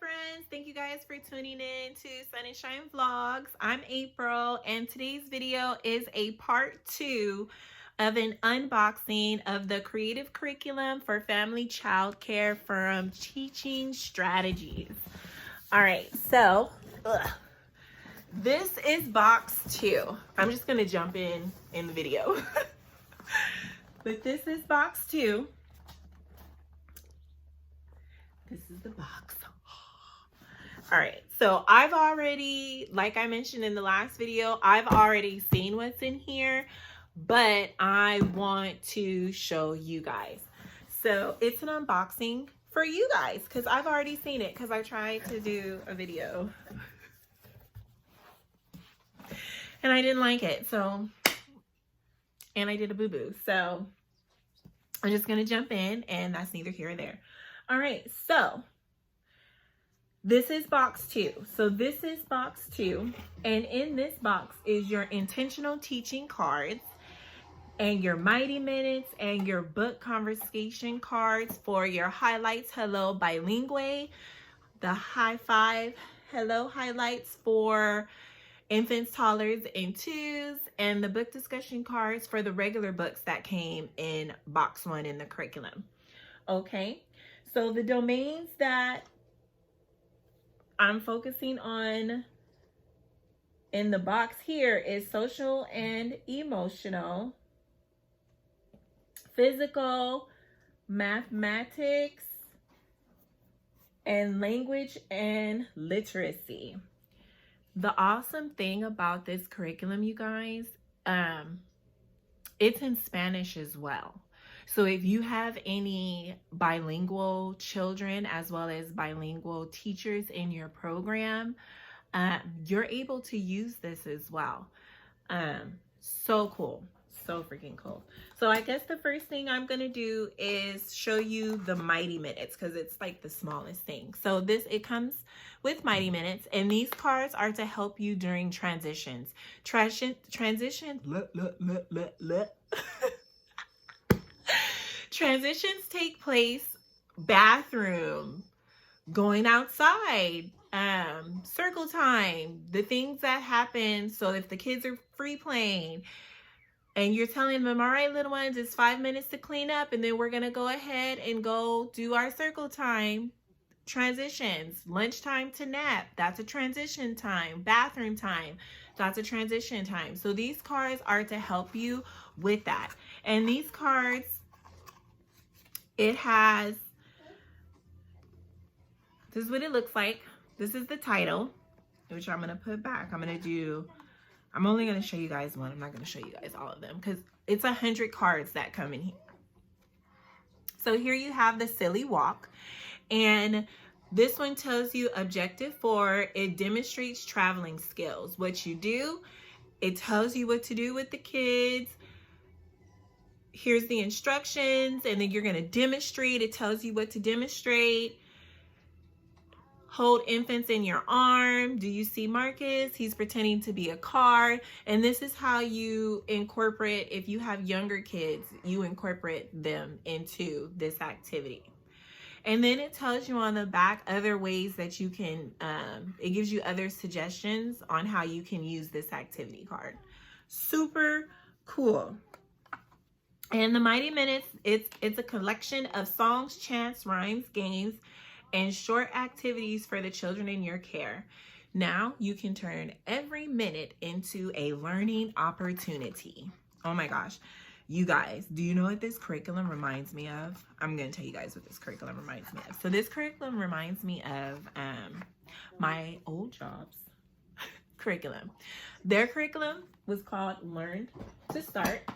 friends, thank you guys for tuning in to Sun and Shine Vlogs. I'm April, and today's video is a part 2 of an unboxing of the creative curriculum for family childcare from Teaching Strategies. All right, so this is box 2. I'm just gonna jump in the video. But this is box 2. This is the box. All right, so I've already, like I mentioned in the last video, I've already seen what's in here, but I want to show you guys. So it's an unboxing for you guys because I've already seen it because I tried to do a video and I didn't like it. So, and I did a boo-boo. So I'm just gonna jump in, and that's neither here or there. All right, so this is box 2. So this is box 2, and in this box is your intentional teaching cards and your Mighty Minutes and your book conversation cards for your highlights, hello, bilingual, the high five, hello highlights for infants, toddlers, and twos, and the book discussion cards for the regular books that came in box 1 in the curriculum. Okay, so the domains that I'm focusing on in the box here is social and emotional, physical, mathematics, and language and literacy. The awesome thing about this curriculum, you guys, it's in Spanish as well. So if you have any bilingual children as well as bilingual teachers in your program, you're able to use this as well. So cool. So freaking cool. So I guess the first thing I'm going to do is show you the Mighty Minutes because it's like the smallest thing. So it comes with Mighty Minutes, and these cards are to help you during transitions. Transitions take place bathroom, going outside, circle time, the things that happen. So if the kids are free playing and you're telling them, all right, little ones, it's 5 minutes to clean up, and then we're going to go ahead and go do our circle time. Transitions, lunchtime to nap, that's a transition time. Bathroom time, that's a transition time. So these cards are to help you with that. And these cards, this is what it looks like. This is the title, which I'm going to put back. I'm only going to show you guys one. I'm not going to show you guys all of them because it's 100 cards that come in here. So here you have the Silly Walk. And this one tells you objective 4. It demonstrates traveling skills. What you do, it tells you what to do with the kids. Here's the instructions, and then you're going to demonstrate. It tells you what to demonstrate. Hold infants in your arm. Do you see Marcus? He's pretending to be a car. And this is how you incorporate, if you have younger kids, you incorporate them into this activity. And then it tells you on the back other ways that you can, it gives you other suggestions on how you can use this activity card. Super cool. And the Mighty Minutes, it's a collection of songs, chants, rhymes, games, and short activities for the children in your care. Now you can turn every minute into a learning opportunity. Oh my gosh. You guys, do you know what this curriculum reminds me of? I'm going to tell you guys what this curriculum reminds me of. So this curriculum reminds me of my old job's curriculum. Their curriculum was called Learn to Start.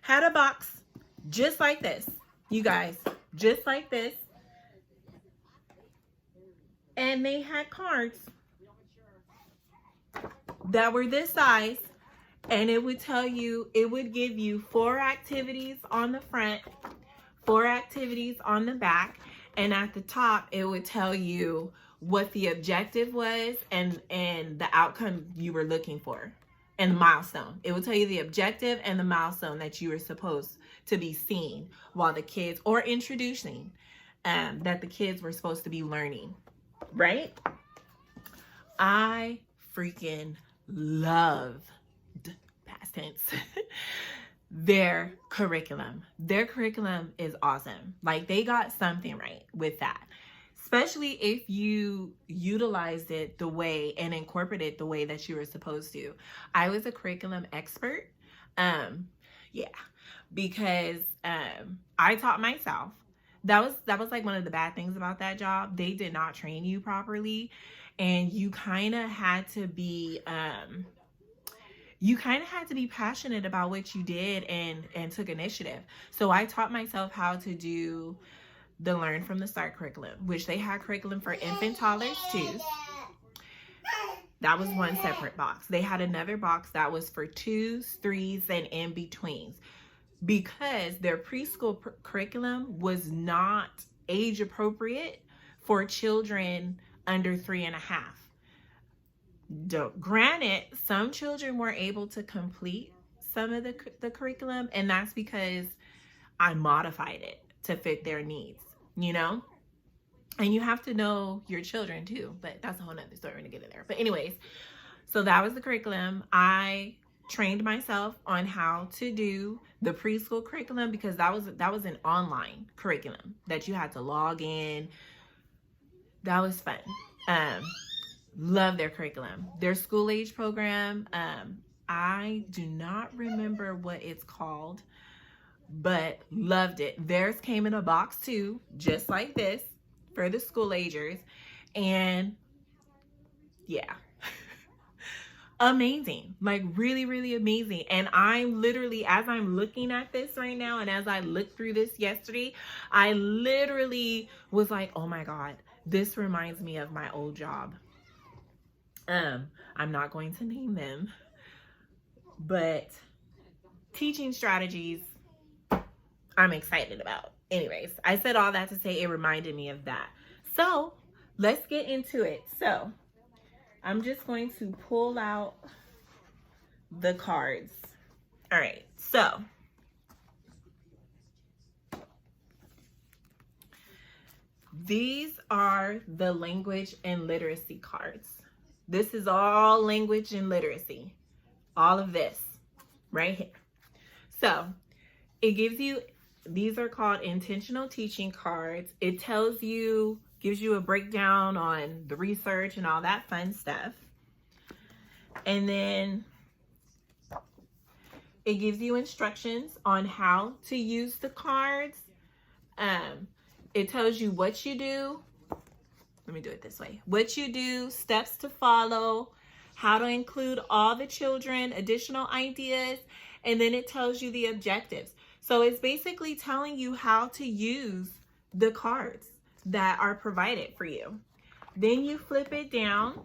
Had a box just like this, you guys, just like this. And they had cards that were this size, and it would tell you, it would give you 4 activities on the front, 4 activities on the back, and at the top it would tell you what the objective was and the outcome you were looking for. And the milestone. It will tell you the objective and the milestone that you were supposed to be seeing while the kids, or introducing, that the kids were supposed to be learning right? I freaking loved, past tense, their curriculum. Their curriculum is awesome. Like, they got something right with that, especially if you utilized it the way and incorporated it the way that you were supposed to. I was a curriculum expert. Yeah, because I taught myself. That was like one of the bad things about that job. They did not train you properly, and you kind of had to be passionate about what you did and took initiative. So I taught myself how to do the Learn from the Start curriculum, which they had curriculum for infant toddlers too. That was one separate box. They had another box that was for 2s, 3s, and in-betweens, because their preschool curriculum was not age appropriate for children under 3.5. Granted, some children were able to complete some of the curriculum, and that's because I modified it to fit their needs, you know? And you have to know your children too, but that's a whole nother story. We're gonna get in there. But anyways, so that was the curriculum. I trained myself on how to do the preschool curriculum, because that was an online curriculum that you had to log in. That was fun. Love their curriculum. Their school age program, I do not remember what it's called, but loved it. Theirs came in a box too, just like this, for the school agers. And yeah, amazing. Like, really, really amazing. And I'm literally, as I'm looking at this right now, and as I looked through this yesterday, I literally was like, oh my God, this reminds me of my old job. I'm not going to name them, but teaching strategies I'm excited about. Anyways, I said all that to say it reminded me of that. So let's get into it. So I'm just going to pull out the cards. All right, so these are the language and literacy cards. This is all language and literacy. All of this right here. So it gives you, these are called intentional teaching cards. It tells you, gives you a breakdown on the research and all that fun stuff. And then it gives you instructions on how to use the cards. It tells you what you do. Let me do it this way. What you do, steps to follow, how to include all the children, additional ideas, and then it tells you the objectives. So it's basically telling you how to use the cards that are provided for you. Then you flip it down,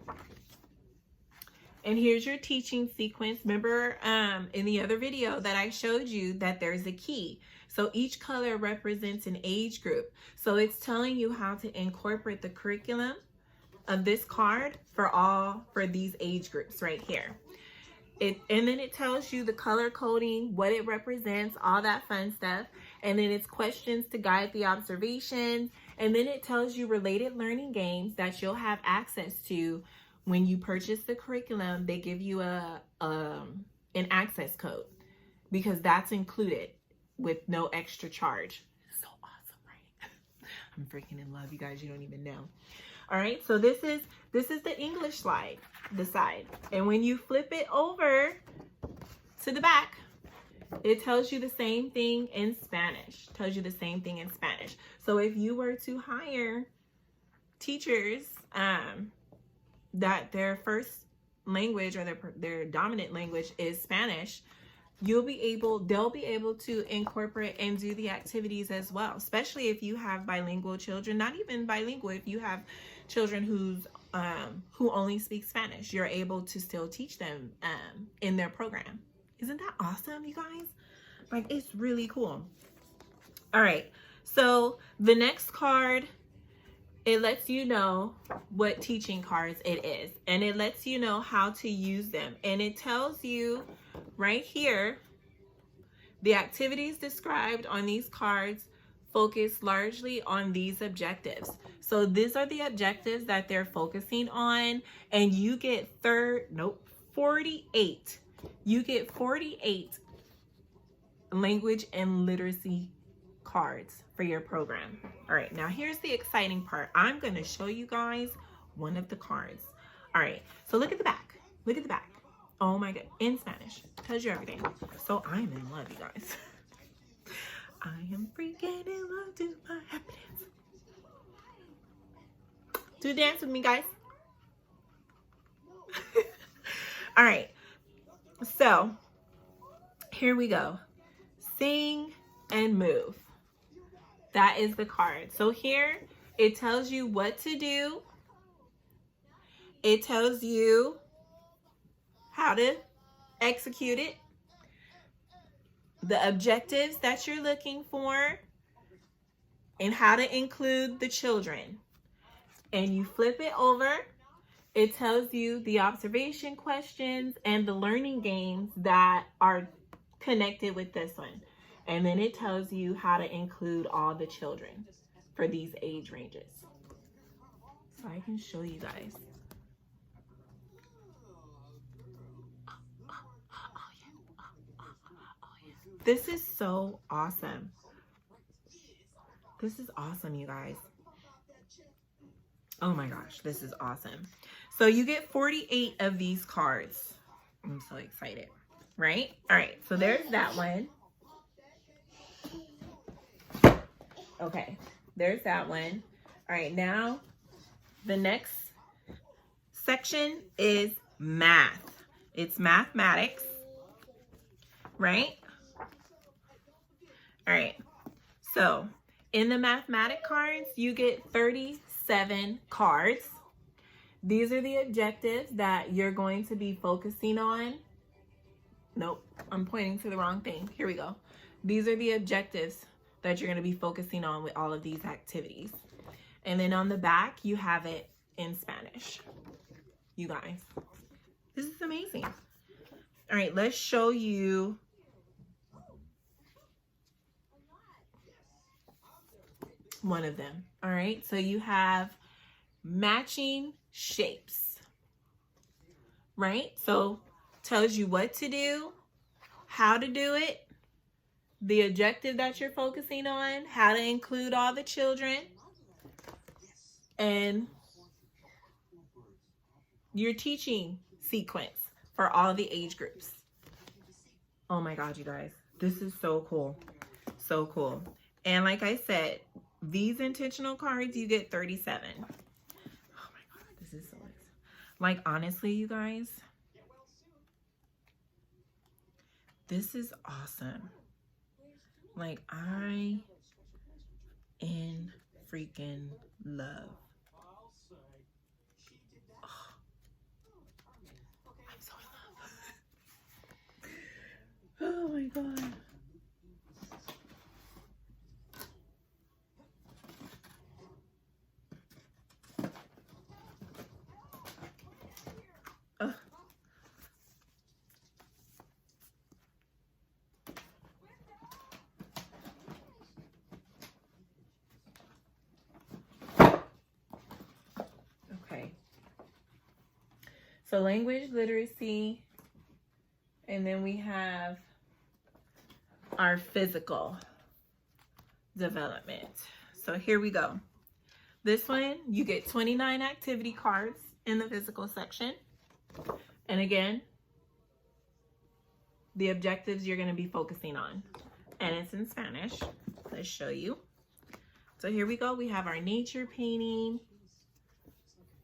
and here's your teaching sequence. Remember in the other video that I showed you that there's a key. So each color represents an age group. So it's telling you how to incorporate the curriculum of this card for these age groups right here. And then it tells you the color coding, what it represents, all that fun stuff. And then it's questions to guide the observations. And then it tells you related learning games that you'll have access to when you purchase the curriculum. They give you an access code, because that's included with no extra charge. So awesome, right? I'm freaking in love, you guys. You don't even know. All right, so this is the English slide, the side. And when you flip it over to the back, it tells you the same thing in Spanish. Tells you the same thing in Spanish. So if you were to hire teachers that their first language or their dominant language is Spanish, they'll be able to incorporate and do the activities as well, especially if you have bilingual children. Not even bilingual, if you have children who only speak Spanish, you're able to still teach them in their program. Isn't that awesome, you guys? Like, it's really cool. All right, so the next card, it lets you know what teaching cards it is, and it lets you know how to use them. And it tells you right here the activities described on these cards focus largely on these objectives. So these are the objectives that they're focusing on, and you get 48. You get 48 language and literacy cards for your program. All right, now here's the exciting part. I'm going to show you guys one of the cards. All right, so look at the back. Look at the back. Oh my God, in Spanish. Tells you everything. So I am in love, you guys. I am freaking in love to my happiness. Do the dance with me, guys. All right, so here we go. Sing and move. That is the card. So here it tells you what to do. It tells you how to execute it, the objectives that you're looking for, and how to include the children. And you flip it over. It tells you the observation questions and the learning games that are connected with this one. And then it tells you how to include all the children for these age ranges. So I can show you guys. This is so awesome. This is awesome, you guys. Oh my gosh, this is awesome. So you get 48 of these cards. I'm so excited, right? All right, so there's that one. Okay, there's that one. All right, now the next section is math. It's mathematics, right? All right, so in the mathematic cards, you get 37 cards. These are the objectives that you're going to be focusing on. Nope, I'm pointing to the wrong thing. Here we go. These are the objectives that you're going to be focusing on with all of these activities. And then on the back, you have it in Spanish. You guys, this is amazing. All right, let's show you one of them. All right, so you have matching shapes, right? So tells you what to do, how to do it, the objective that you're focusing on, how to include all the children, and your teaching sequence for all the age groups. Oh my God, you guys, this is so cool. So cool. And like I said, these intentional cards, you get 37. Oh my God, this is so exciting. Like, honestly, you guys, this is awesome. Like, I in freaking love. Oh, I'm so in love. Oh my God. So language literacy, and then we have our physical development. So here we go. This one, you get 29 activity cards in the physical section. And again, the objectives you're going to be focusing on. And it's in Spanish. Let's show you. So here we go. We have our nature painting.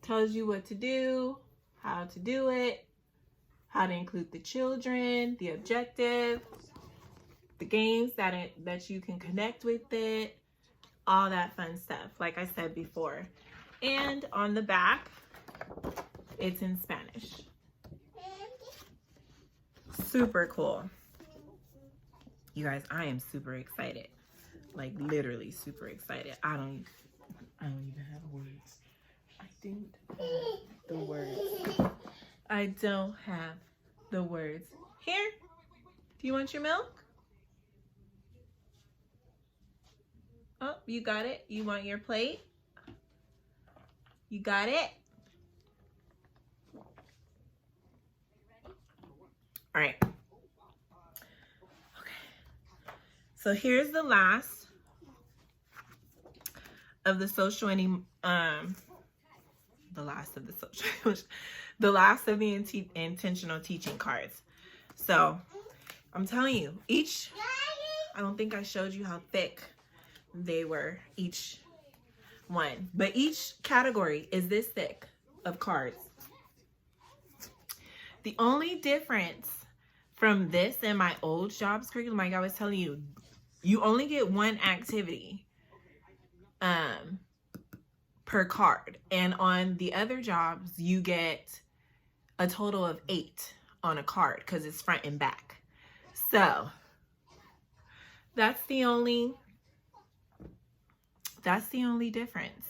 Tells you what to do, how to do it, how to include the children, the objective, the games that you can connect with it, all that fun stuff, like I said before. And on the back, it's in Spanish. Super cool. You guys, I am super excited. Like, literally super excited. I don't even have words. I don't have the words. I don't have the words. Here, do you want your milk? Oh, you got it? You want your plate? You got it? All right. Okay. So here's the last of the social the last of the intentional teaching cards. So I'm telling you, I don't think I showed you how thick they were, each one, but each category is this thick of cards. The only difference from this and my old jobs curriculum, like I was telling you, you only get one activity per card, and on the other jobs you get a total of 8 on a card because it's front and back. So that's the only difference.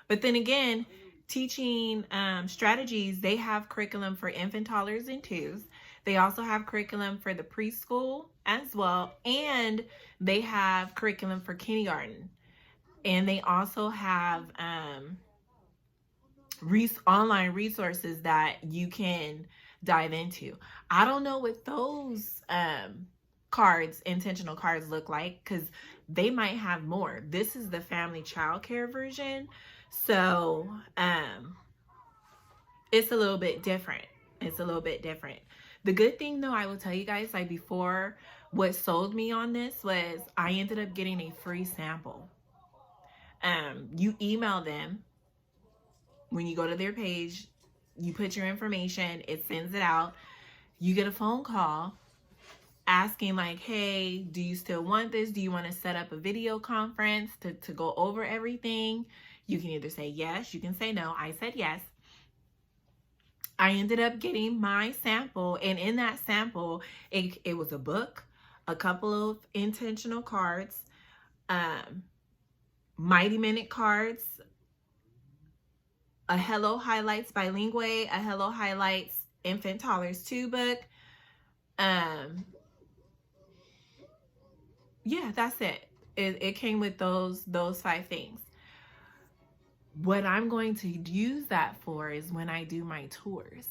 But then again, teaching strategies, they have curriculum for infant, toddlers, and twos. They also have curriculum for the preschool as well, and they have curriculum for kindergarten. And they also have online resources that you can dive into. I don't know what those intentional cards look like, because they might have more. This is the family childcare version, so it's a little bit different. The good thing though, I will tell you guys, like before, what sold me on this was I ended up getting a free sample. You email them when you go to their page, you put your information, it sends it out. You get a phone call asking like, hey, do you still want this? Do you want to set up a video conference to go over everything? You can either say yes, you can say no. I said yes. I ended up getting my sample, and in that sample, it was a book, a couple of intentional cards, Mighty Minute cards, a Hello Highlights Bilingual, a Hello Highlights Infant Toddlers 2 book. Yeah, that's it. It came with those 5 things. What I'm going to use that for is when I do my tours.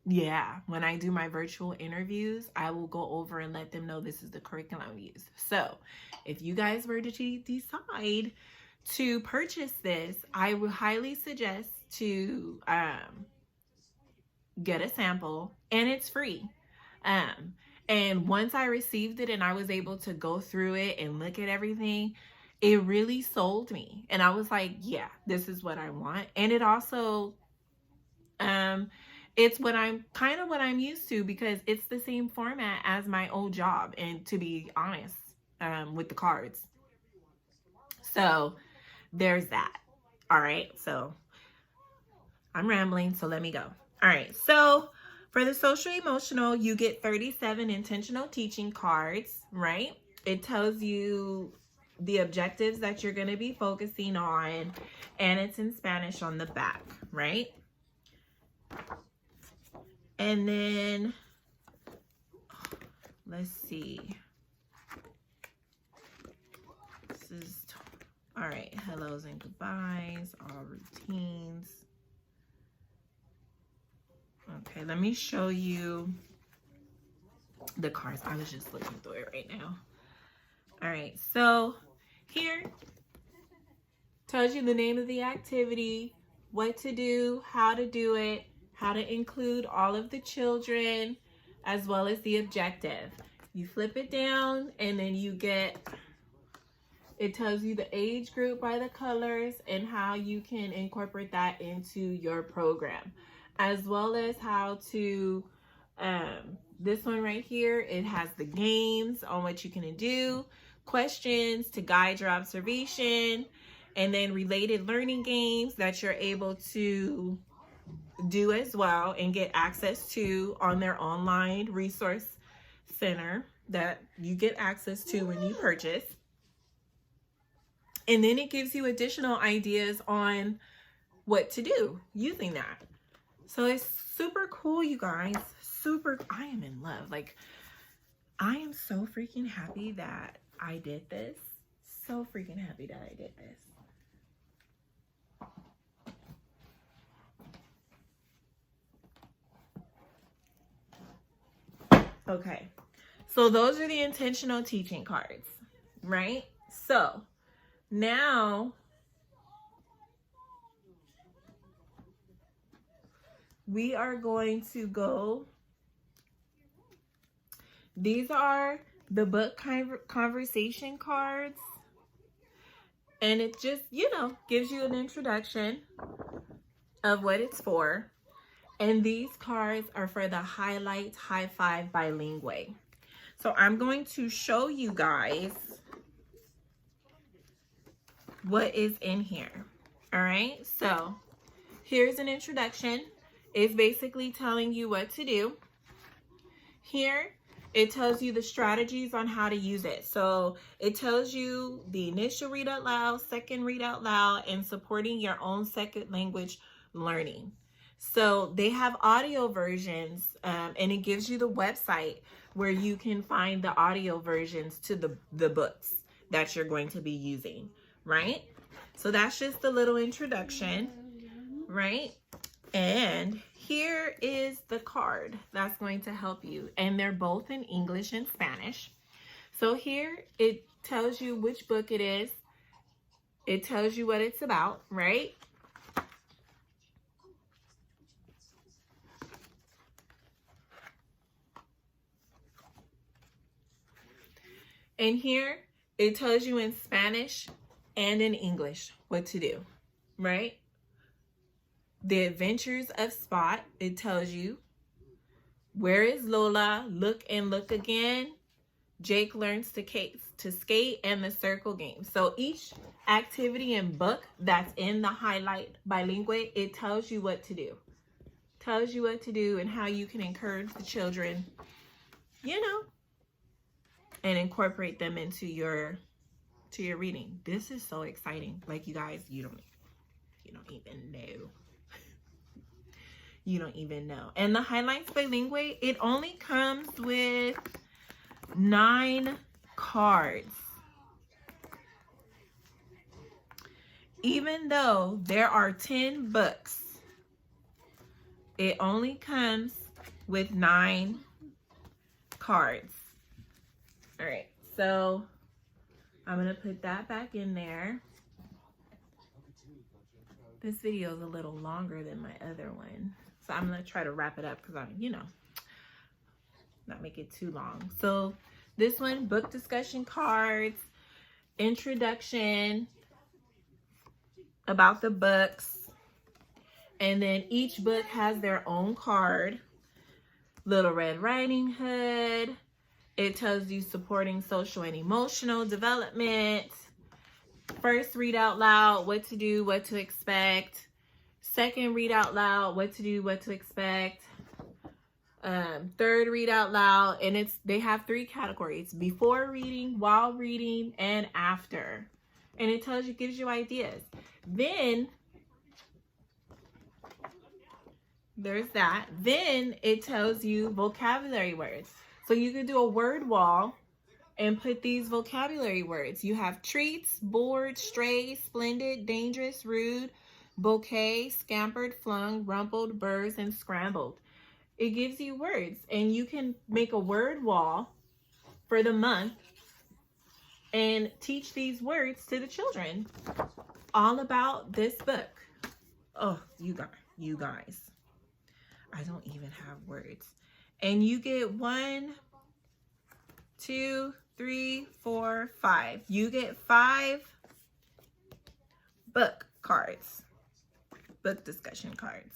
Yeah, when I do my virtual interviews, I will go over and let them know this is the curriculum I use. So if you guys were to decide to purchase this, I would highly suggest to get a sample, and it's free. And once I received it and I was able to go through it and look at everything, it really sold me. And I was like, yeah, this is what I want. And it also, it's what I'm used to, because it's the same format as my old job. And to be honest, with the cards. So there's that. All right. So I'm rambling, so let me go. All right. So for the social emotional, you get 37 intentional teaching cards, right? It tells you the objectives that you're going to be focusing on, and it's in Spanish on the back, right? And then let's see. This is all right. Hellos and goodbyes, all routines. Okay, let me show you the cards. I was just looking through it right now. All right, so here tells you the name of the activity, what to do, how to do it, how to include all of the children, as well as the objective. You flip it down, and then it tells you the age group by the colors and how you can incorporate that into your program, as well as how to, this one right here, it has the games on what you can do, questions to guide your observation, and then related learning games that you're able to do as well and get access to on their online resource center that you get access to when you purchase. And then it gives you additional ideas on what to do using that. So it's super cool, you guys. I am in love. Like, I am so freaking happy that I did this. so freaking happy that I did this. Okay, so those are the intentional teaching cards, right? So now we are going to go. These are the book conversation cards. And it just, gives you an introduction of what it's for. And these cards are for the Highlight High Five Bilingual. So I'm going to show you guys what is in here. All right, so here's an introduction. It's basically telling you what to do. Here, it tells you the strategies on how to use it. So it tells you the initial read out loud, second read out loud, and supporting your own second language learning. So they have audio versions, and it gives you the website where you can find the audio versions to the books that you're going to be using, right? So that's just a little introduction, right? And here is the card that's going to help you. And they're both in English and Spanish. So here it tells you which book it is. It tells you what it's about, right? And here it tells you in Spanish and in English what to do, right? The Adventures of Spot, it tells you. Where is Lola? Look and look again. Jake learns to skate, and the circle game. So each activity and book that's in the Highlight Bilingual, it tells you what to do. Tells you what to do and how you can encourage the children, and incorporate them into your reading. This is so exciting. Like, you guys, you don't even know. You don't even know. And the Highlights Bilingual, it only comes with 9 cards. Even though there are 10 books, it only comes with 9 cards. All right, so I'm going to put that back in there. This video is a little longer than my other one. So I'm going to try to wrap it up because I'm, not make it too long. So this one, book discussion cards, introduction about the books. And then each book has their own card. Little Red Riding Hood. It tells you supporting social and emotional development. First read out loud, what to do, what to expect. Second read out loud, what to do, what to expect. Third read out loud, and they have 3 categories: before reading, while reading, and after. And it gives you ideas. Then there's that. Then it tells you vocabulary words. So you can do a word wall and put these vocabulary words. You have treats, bored, stray, splendid, dangerous, rude, bouquet, scampered, flung, rumpled, burrs, and scrambled. It gives you words, and you can make a word wall for the month and teach these words to the children all about this book. Oh, you guys, I don't even have words. And you get 1, 2, 3, 4, 5. You get 5 book cards, book discussion cards.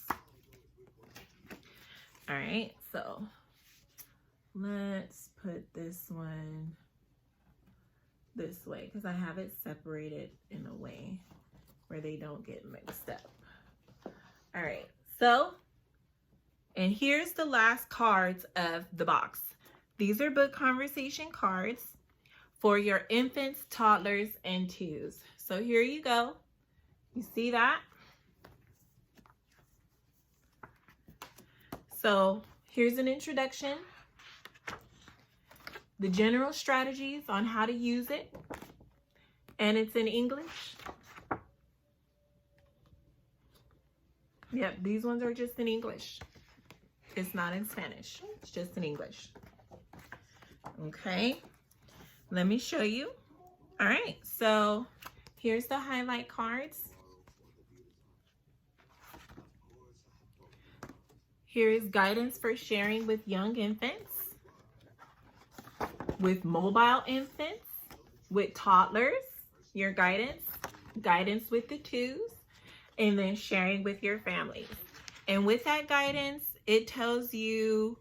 All right, so let's put this one this way because I have it separated in a way where they don't get mixed up. All right, so, and here's the last cards of the box. These are book conversation cards for your infants, toddlers, and 2s. So here you go. You see that? So here's an introduction, the general strategies on how to use it, And it's in English. Yep, these ones are just in English. It's not in Spanish. It's just in English. Okay, let me show you. All right, so here's the highlight cards. Here is guidance for sharing with young infants, with mobile infants, with toddlers, your guidance with the twos, and then sharing with your families. And with that guidance, it tells you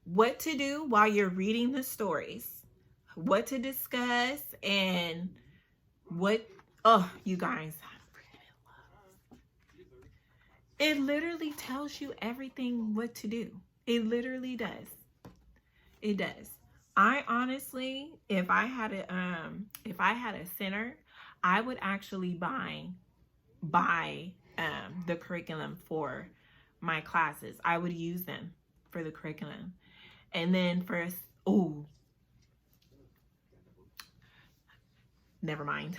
what to do while you're reading the stories, what to discuss, and what, oh, you guys, it literally tells you everything what to do. It literally does. It does. I honestly, if I had a center, I would actually buy the curriculum for my classes. I would use them for the curriculum. And then for, oh, never mind.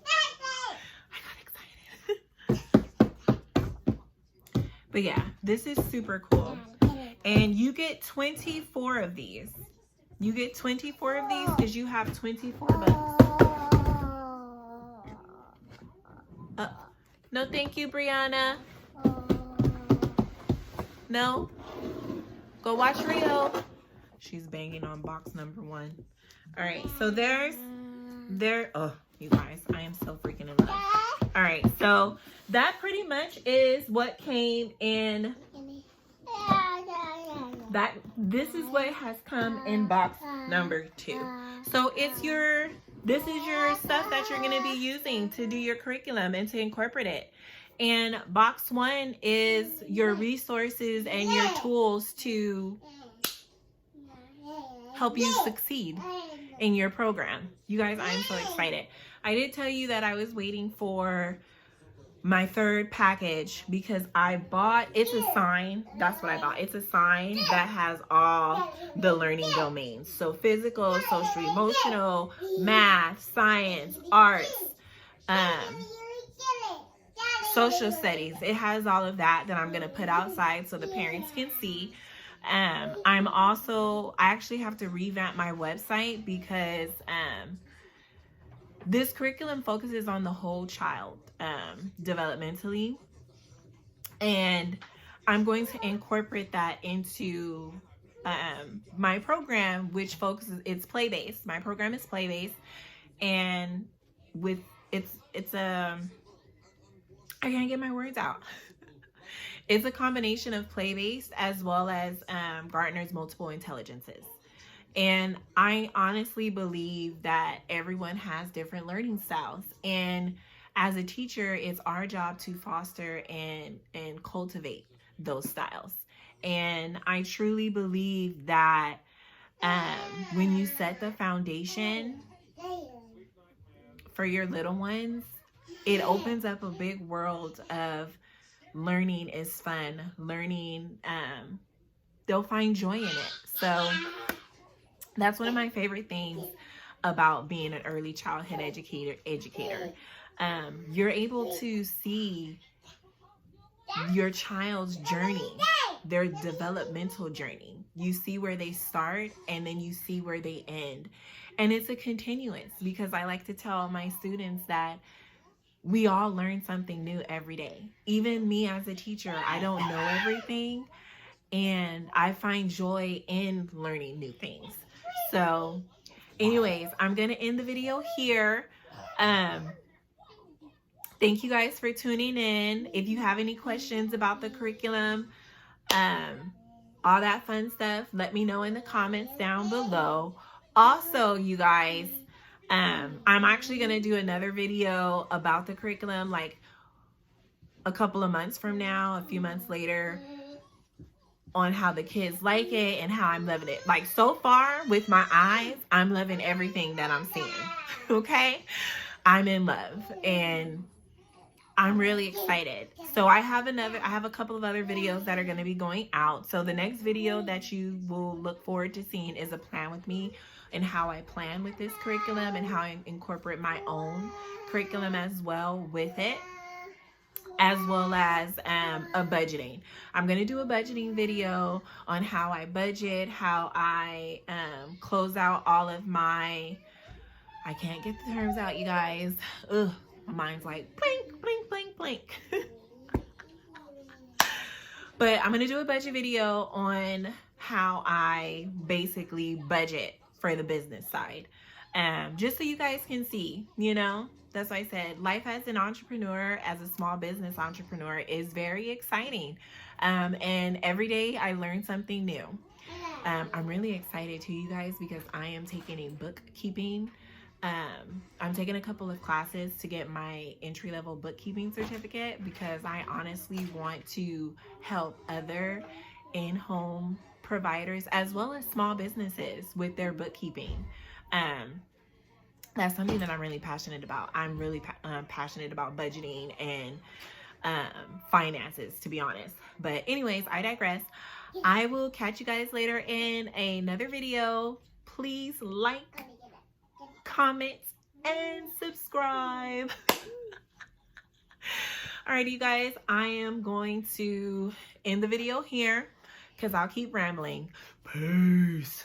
I got excited. But yeah, this is super cool. And you get 24 of these. You get 24 of these because you have 24 books. No, thank you, Brianna. No. Go watch Rio. She's banging on box number 1. All right, so oh, you guys, I am so freaking in love. All right, so that pretty much is what came in. This is what has come in box number 2. So this is your stuff that you're going to be using to do your curriculum and to incorporate it. And box 1 is your resources and your tools to help you succeed in your program. You guys, I'm so excited. I did tell you that I was waiting for my 3rd package because it's a sign. That's what I bought. It's a sign that has all the learning domains. So physical, social, emotional, math, science, arts, social studies. It has all of that I'm going to put outside so the parents can see. I actually have to revamp my website because this curriculum focuses on the whole child developmentally, and I'm going to incorporate that into my program, which focuses, it's play-based. My program is play-based, and with I can't get my words out. It's a combination of play-based as well as Gartner's multiple intelligences. And I honestly believe that everyone has different learning styles. And as a teacher, it's our job to foster and cultivate those styles. And I truly believe that when you set the foundation for your little ones, it opens up a big world of learning is fun. Learning, they'll find joy in it. So that's one of my favorite things about being an early childhood educator. You're able to see your child's journey, their developmental journey. You see where they start and then you see where they end. And it's a continuance, because I like to tell my students that we all learn something new every day. Even me as a teacher, I don't know everything, and I find joy in learning new things. So anyways, I'm going to end the video here. Thank you guys for tuning in. If you have any questions about the curriculum, all that fun stuff, let me know in the comments down below. Also, you guys, I'm actually going to do another video about the curriculum like a couple of months from now, a few months later, on how the kids like it and how I'm loving it. Like, so far with my eyes, I'm loving everything that I'm seeing. Okay? I'm in love. And I'm really excited. So I have a couple of other videos that are going to be going out. So the next video that you will look forward to seeing is a plan with me and how I plan with this curriculum and how I incorporate my own curriculum as well with it, as well as a budgeting. I'm going to do a budgeting video on how I budget, how I close out all of my, I can't get the terms out, you guys. Ugh, my mind's like blink, blink, blink, blink. But I'm going to do a budget video on how I basically budget for the business side. Just so you guys can see, you know, that's why I said life as an entrepreneur, as a small business entrepreneur, is very exciting. And every day I learn something new. I'm really excited too, you guys, because I am taking a bookkeeping. I'm taking a couple of classes to get my entry-level bookkeeping certificate because I honestly want to help other in-home providers as well as small businesses with their bookkeeping. That's something that I'm really passionate about. I'm really passionate about budgeting and finances, to be honest. But anyways, I digress. I will catch you guys later in another video. Please like, comment, and subscribe. Alrighty, you guys, I am going to end the video here because I'll keep rambling. Peace.